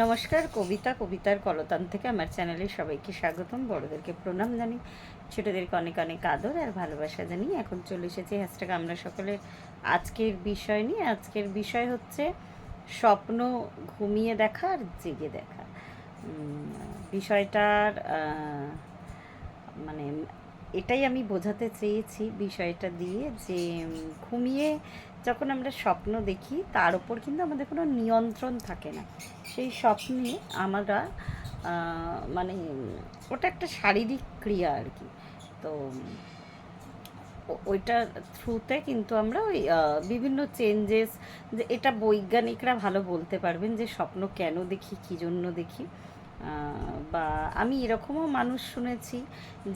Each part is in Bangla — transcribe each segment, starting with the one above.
নমস্কার, কবিতার কলতান থেকে আমার চ্যানেলে সবাইকে স্বাগতম। বড়দেরকে প্রণাম জানি, ছোটদেরকে অনেক অনেক আদর আর ভালোবাসা জানি। এখন চলে এসেছি হ্যাশট্যাগ আমরা সকলের আজকের বিষয় নিয়ে। আজকের বিষয় হচ্ছে স্বপ্ন ঘুমিয়ে দেখা আর জেগে দেখা। বিষয়টার মানে এটাই আমি বোঝাতে চেয়েছি বিষয়টা দিয়ে, যে ঘুমিয়ে যখন আমরা স্বপ্ন দেখি তার ওপর কিন্তু আমাদের কোনো নিয়ন্ত্রণ থাকে না। সেই স্বপ্নে আমরা মানে ওটা একটা শারীরিক ক্রিয়া আর কি। তো ওইটার থ্রুতে কিন্তু আমরা ওই বিভিন্ন চেঞ্জেস, যে এটা বৈজ্ঞানিকরা ভালো বলতে পারবেন যে স্বপ্ন কেন দেখি, কী জন্য দেখি। বা আমি এরকমও মানুষ শুনেছি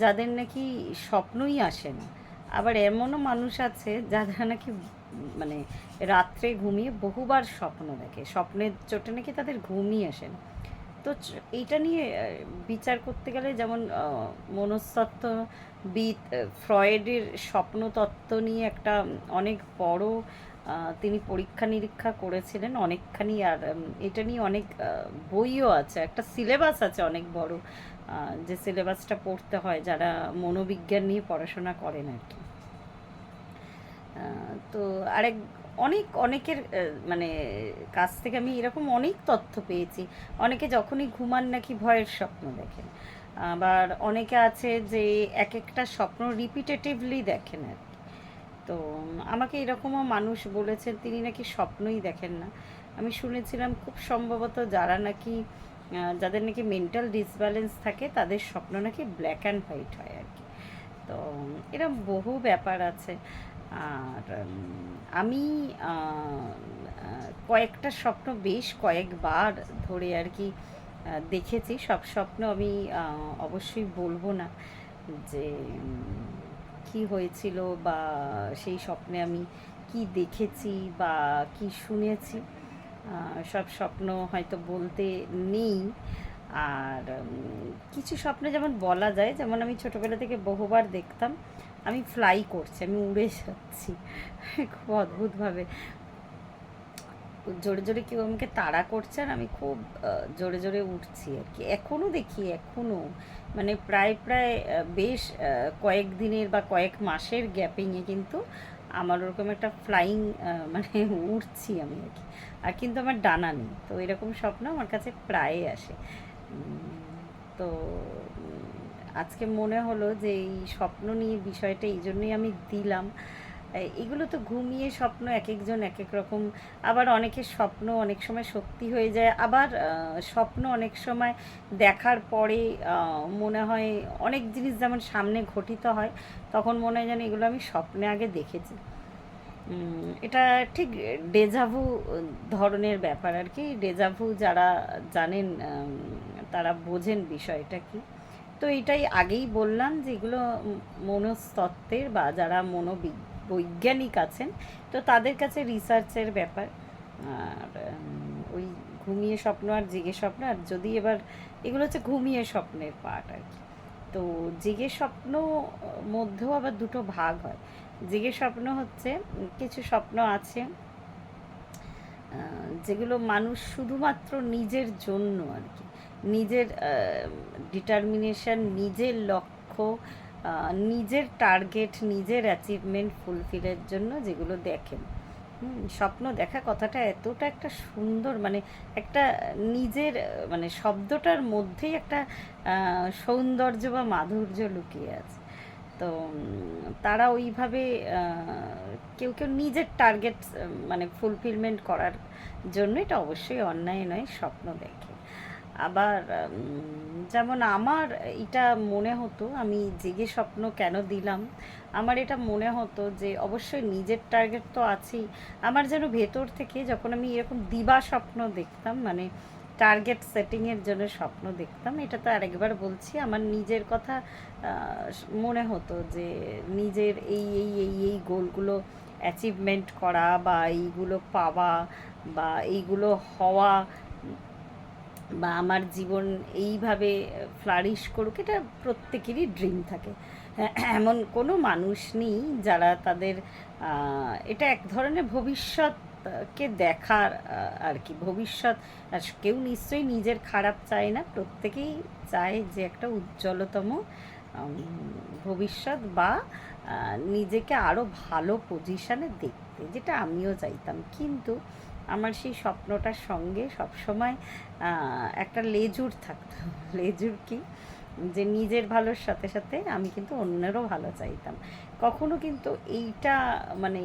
যাদের নাকি স্বপ্নই আসে না। আবার এমনও মানুষ আছে যারা নাকি মানে রাত্রে ঘুমিয়ে বহুবার স্বপ্ন দেখে, স্বপ্নের চোটে নাকি তাদের ঘুমই আসে না। তো এইটা নিয়ে বিচার করতে গেলে যেমন মনস্তত্ত্ববিদ ফ্রয়েডের স্বপ্নতত্ত্ব নিয়ে একটা অনেক বড় তিনি পরীক্ষা নিরীক্ষা করেছিলেন অনেকখানি। আর এটা নিয়ে অনেক বইও আছে, একটা সিলেবাস আছে অনেক বড়, যে সিলেবাসটা পড়তে হয় যারা মনোবিজ্ঞান নিয়ে পড়াশোনা করেন আর কি। তো আরেক অনেকের মানে কাছ থেকে আমি এরকম অনেক তথ্য পেয়েছি। অনেকে যখনই ঘুমান নাকি ভয়ের স্বপ্ন দেখেন, আবার অনেকে আছে যে এক একটা স্বপ্ন রিপিটেটিভলি দেখেন আর কি। তো আমাকে এরকমও মানুষ বলেছেন তিনি নাকি স্বপ্নই দেখেন না। আমি শুনেছিলাম খুব সম্ভবত যারা নাকি যাদের নাকি মেন্টাল ডিসব্যালেন্স থাকে তাদের স্বপ্ন নাকি ব্ল্যাক অ্যান্ড হোয়াইট হয় আর কি। তো এরকম বহু ব্যাপার আছে। আর আমি কয়েকটা স্বপ্ন বেশ কয়েকবার ধরে আর কি দেখেছি। সব স্বপ্ন আমি অবশ্যই বলবো না যে কি হয়েছিল বা সেই স্বপ্নে আমি কি দেখেছি বা কি শুনেছি। সব স্বপ্ন হয়তো বলতে নেই। আর কিছু স্বপ্নে যেমন বলা যায়, যেমন আমি ছোটোবেলা থেকে বহুবার দেখতাম আমি ফ্লাই করছি, আমি উড়ে যাচ্ছি খুব অদ্ভুতভাবে, জোরে জোরে কেউ আমাকে তাড়া করছে আর আমি খুব জোরে জোরে উঠছি আর কি। এখনও দেখি, এখনও মানে প্রায় প্রায় বেশ কয়েক দিনের বা কয়েক মাসের গ্যাপিংয়ে কিন্তু আমার ওরকম একটা ফ্লাইং মানে উঠছি আমি আর কি। আর কিন্তু আমার ডানা নেই। তো এরকম স্বপ্ন আমার কাছে প্রায় আসে। তো আজকে মনে হলো যে এই স্বপ্ন নিয়ে বিষয়টা এই জন্যই আমি দিলাম। এগুলো তো ঘুমিয়ে স্বপ্ন এক একজন এক এক রকম। আবার অনেকের স্বপ্ন অনেক সময় সত্যি হয়ে যায়, আবার স্বপ্ন অনেক সময় দেখার পরে মনে হয় অনেক জিনিস যেমন সামনে ঘটিত হয়, তখন মনে হয় যেন এগুলো আমি স্বপ্নে আগে দেখেছি। এটা ঠিক ডেজাভু ধরনের ব্যাপার আর কি। ডেজাভু যারা জানেন তারা বোঝেন বিষয়টা কি। তো এটাই আগেই বললাম যে এগুলো মনস্তত্ত্বের বা যারা বৈজ্ঞানিক আছেন তো তাদের কাছে রিসার্চের ব্যাপার। আর ওই ঘুমিয়ে স্বপ্ন আর জেগে স্বপ্ন, আর যদি এবার এগুলো হচ্ছে ঘুমিয়ে স্বপ্নের পার্ট আর কি। তো জেগে স্বপ্ন মধ্যেও আবার দুটো ভাগ হয়। জেগে স্বপ্ন হচ্ছে কিছু স্বপ্ন আছে যেগুলো মানুষ শুধুমাত্র নিজের জন্য আর কি, নিজের ডিটারমিনেশন, নিজের লক্ষ্য, নিজের টার্গেট, নিজের অ্যাচিভমেন্ট ফুলফিলের জন্য যেগুলো দেখেন। স্বপ্ন দেখা কথাটা এতটা একটা সুন্দর, মানে একটা নিজের মানে শব্দটার মধ্যেই একটা সৌন্দর্য বা মাধুর্য লুকিয়ে আছে। তো তারা ওইভাবে কেউ কেউ নিজের টার্গেট মানে ফুলফিলমেন্ট করার জন্য, এটা অবশ্যই অন্যায় নয়, স্বপ্ন দেখে। আবার যেমন আমার এটা মনে হতো, আমি জেগে স্বপ্ন কেন দিলাম, আমার এটা মনে হতো যে অবশ্যই নিজের টার্গেট তো আছেই, আমার যেন ভেতর থেকে যখন আমি এরকম দিবা স্বপ্ন দেখতাম, মানে টার্গেট সেটিংয়ের জন্য স্বপ্ন দেখতাম, এটা তো আরেকবার বলছি, আমার নিজের কথা মনে হতো যে নিজের এই এই এই এই গোলগুলো অ্যাচিভমেন্ট করা বা এইগুলো পাওয়া বা এইগুলো হওয়া, বা আমার জীবন এইভাবে ফ্লারিশ করুক, এটা প্রত্যেকেরই ড্রিম থাকে। এমন কোনো মানুষ নেই যারা তাদের এটা এক ধরনের ভবিষ্যৎ ভবিষ্যৎকে দেখার আর কি। ভবিষ্যৎ আর কেউ নিশ্চয়ই নিজের খারাপ চায় না, প্রত্যেকেই চায় যে একটা উজ্জ্বলতম ভবিষ্যৎ বা নিজেকে আরও ভালো পজিশানে দেখতে, যেটা আমিও চাইতাম। কিন্তু আমার সেই স্বপ্নটার সঙ্গে সবসময় একটা লেজুর থাকতো। লেজুর কি, যে নিজের ভালোর সাথে সাথে আমি কিন্তু অন্যেরও ভালো চাইতাম। কখনো কিন্তু এইটা মানে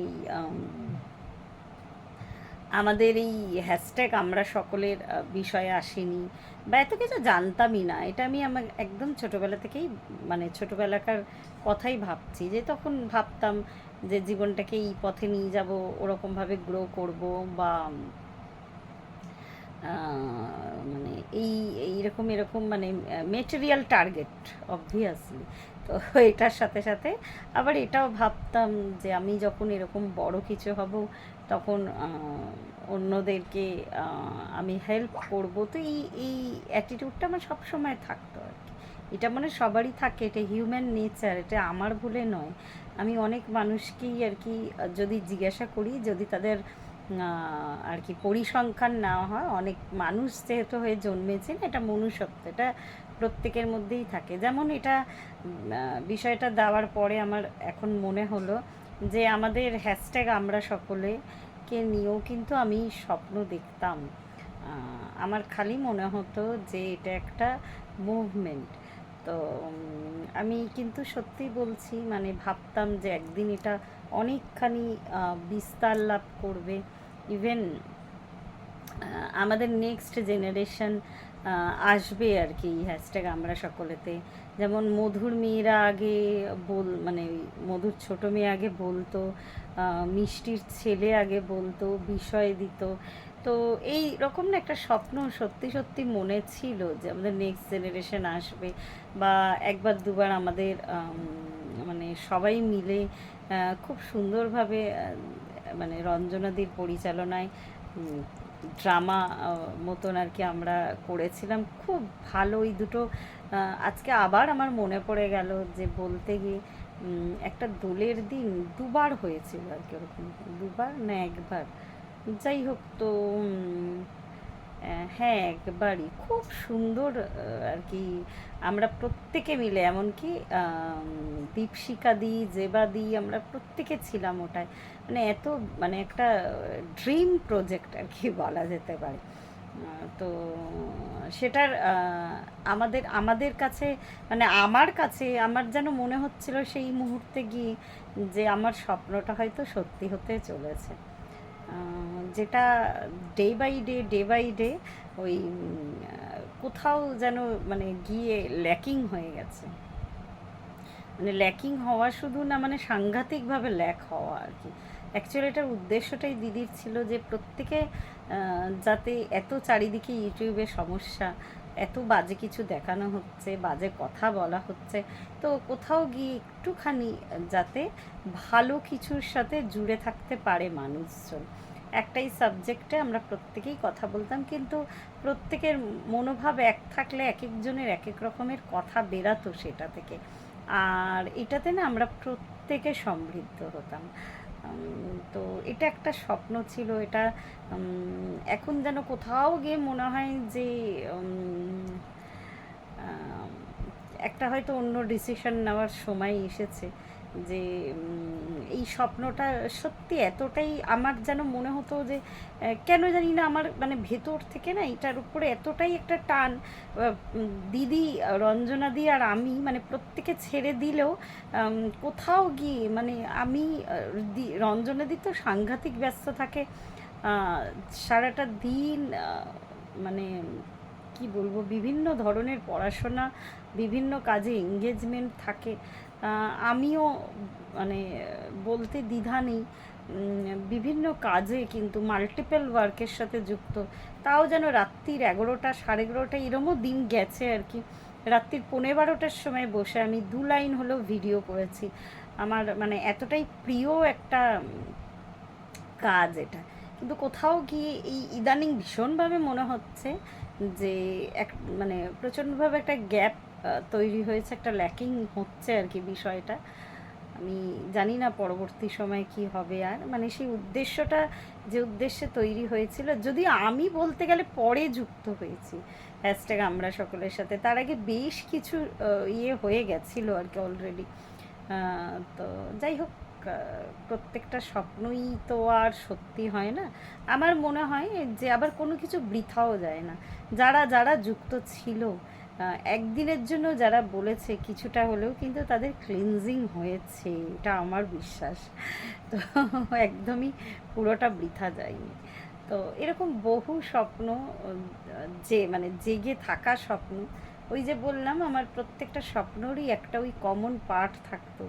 আমাদের এই হ্যাশট্যাগ আমরা সকলের বিষয়ে আসেনি বা এত কিছু জানতামই না। এটা আমি আমার একদম ছোটোবেলা থেকেই মানে ছোটোবেলাকার কথাই ভাবছি, যে তখন ভাবতাম যে জীবনটাকে এই পথে নিয়ে যাব, ওরকমভাবে গ্রো করব বা মানে এইরকম এরকম মানে মেটেরিয়াল টার্গেট অবভিয়াসলি। তো এটার সাথে সাথে আবার এটাও ভাবতাম যে আমি যখন এরকম বড় কিছু হব তখন অন্যদেরকে আমি হেল্প করব। তো এই অ্যাটিটিউডটা আমার সবসময় থাকতো আর কি। এটা মানে সবারই থাকে, এটা হিউম্যান নেচার, এটা আমার বলে নয়। আমি অনেক মানুষকেই আর কি যদি জিজ্ঞাসা করি, যদি তাদের আর কি পরিসংখ্যান নেওয়া হয়, অনেক মানুষ যেহেতু হয়ে জন্মেছেন, এটা মনুষ্যত্ব, এটা প্রত্যেকের মধ্যেই থাকে। যেমন এটা বিষয়টা দেওয়ার পরে আমার এখন মনে হলো যে আমাদের হ্যাশট্যাগ আমরা সকলে কে নিয়েও কিন্তু আমি স্বপ্ন দেখতাম। আমার খালি মনে হতো যে এটা একটা মুভমেন্ট। তো আমি কিন্তু সত্যি বলছি, মানে ভাবতাম যে একদিন এটা অনেকখানি বিস্তার লাভ করবে। ইভেন আমাদের নেক্সট জেনারেশন আসবে আর কি এই হ্যাশট্যাগ আমরা সকলেতে। যেমন মধুর মেয়েরা আগে মানে মধুর ছোটো মেয়ে আগে বলতো, মিষ্টির ছেলে আগে বলতো, বিষয় দিত। তো এই রকম না একটা স্বপ্ন সত্যি সত্যি মনে ছিল যে আমাদের নেক্সট জেনারেশন আসবে, বা একবার দুবার আমাদের মানে সবাই মিলে খুব সুন্দরভাবে মানে রঞ্জনাদির পরিচালনায় ড্রামা মতন আর কি আমরা করেছিলাম, খুব ভালো। ওই দুটো আজকে আবার আমার মনে পড়ে গেল যে বলতে গিয়ে একটা দোলের দিন দুবার হয়েছিল আর কি, ওরকম দুবার না একবার, যাই হোক। তো হ্যাঁ একবারই খুব সুন্দর আর কি আমরা প্রত্যেকে মিলে, এমনকি দীপশিকা দি, জেবা দি, আমরা প্রত্যেকে ছিলাম ওটায়। মানে এত মানে একটা ড্রিম প্রজেক্ট আর কি বলা যেতে পারে। তো সেটার আমাদের আমাদের কাছে মানে আমার কাছে আমার যেন মনে হচ্ছিল সেই মুহূর্তে গিয়ে যে আমার স্বপ্নটা হয়তো সত্যি হতে চলেছে, যেটা day by day day by day ওই কোথাও যেন মানে গিয়ে ল্যাকিং হয়ে গেছে। মানে ল্যাকিং হওয়া শুধু না, মানে সাংঘাতিকভাবে ল্যাক হওয়া আর কি। অ্যাকচুয়ালি এটার উদ্দেশ্যটাই দিদির ছিল যে প্রত্যেকে যাতে এত চারিদিকে ইউটিউবে সমস্যা, এত বাজে কিছু দেখানো হচ্ছে, বাজে কথা বলা হচ্ছে, তো কোথাও গিয়ে একটুখানি যাতে ভালো কিছুর সাথে জুড়ে থাকতে পারে মানুষজন। একটাই সাবজেক্টে আমরা প্রত্যেকেই কথা বলতাম, কিন্তু প্রত্যেকের মনোভাব এক থাকলে এক একজনের এক এক রকমের কথা বেরাতো সেটা থেকে। আর এটাতে না আমরা প্রত্যেকে সমৃদ্ধ হতাম। তো এটা একটা স্বপ্ন ছিল। এটা এখন যেন কোথাও গিয়ে মনে হয় যে একটা হয়তো অন্য ডিসিশন নেওয়ার সময় এসেছে, যে এই স্বপ্নটা সত্যি এতটাই আমার যেন মনে হতো যে কেন জানি না আমার মানে ভেতর থেকে না এটার উপরে এতটাই একটা টান। দিদি, রঞ্জনা দি আর আমি মানে প্রত্যেকে ছেড়ে দিলেও কোথাও গিয়ে মানে আমি রঞ্জনা দি তো সাংঘাতিক ব্যস্ত থাকে, সারাটা দিন মানে কি বলবো, বিভিন্ন ধরনের পড়াশোনা, বিভিন্ন কাজে এঙ্গেজমেন্ট থাকে। আমিও মানে বলতে দ্বিধা নেই, বিভিন্ন কাজে কিন্তু মাল্টিপল ওয়ার্কের সাথে যুক্ত। তাও যেন রাত্রির 11টা 11:30 এরমও দিন গেছে আর কি। রাত্রির 11:15টার সময় বসে আমি 2 লাইন হলেও ভিডিও করেছি। আমার মানে এতটাই প্রিয় একটা কাজ এটা। কিন্তু কোথাও গিয়ে এই ইদানিং ভীষণভাবে মনে হচ্ছে যে এক মানে প্রচণ্ডভাবে একটা গ্যাপ তৈরি হয়েছে, একটা ল্যাকিং হচ্ছে আর কি বিষয়টা। আমি জানি না পরবর্তী সময়ে কি হবে, আর মানে সেই উদ্দেশ্যটা যে উদ্দেশ্যে তৈরি হয়েছিল, যদিও আমি বলতে গেলে পরে যুক্ত হয়েছি হ্যাশট্যাগ আমরা সকলের সাথে, তার আগে বেশ কিছু ইয়ে হয়ে গেছিলো আর কি অলরেডি। তো যাই হোক, প্রত্যেকটা স্বপ্নই তো আর সত্যি হয় না। আমার মনে হয় যে আবার কোনো কিছু বৃথাও যায় না। যারা যারা যুক্ত ছিল, একদিনের জন্য যারা বলেছে, কিছুটা হলেও কিন্তু তাদের ক্লিনজিং হয়েছে, এটা আমার বিশ্বাস। তো একদমই পুরোটা বৃথা যায়নি। তো এরকম বহু স্বপ্ন, যে মানে জেগে থাকা স্বপ্ন, ওই যে বললাম আমার প্রত্যেকটা স্বপ্নেরই একটা ওই কমন পার্ট থাকতো,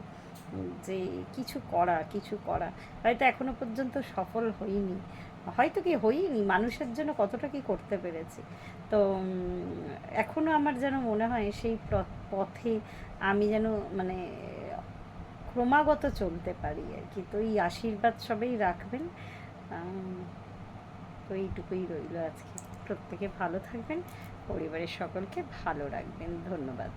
যে কিছু করা কিছু করা। হয়তো এখনো পর্যন্ত সফল হইনি, হয়তো কি হইনি, মানুষের জন্য কতটা কি করতে পেরেছি। তো এখনও আমার যেন মনে হয় সেই পথে আমি যেন মানে ক্রমাগত চলতে পারি আর কি। তো এই আশীর্বাদ সবাই রাখবেন। তো এইটুকুই রইল আজকে। প্রত্যেকে ভালো থাকবেন, পরিবারের সকলকে ভালো রাখবেন। ধন্যবাদ।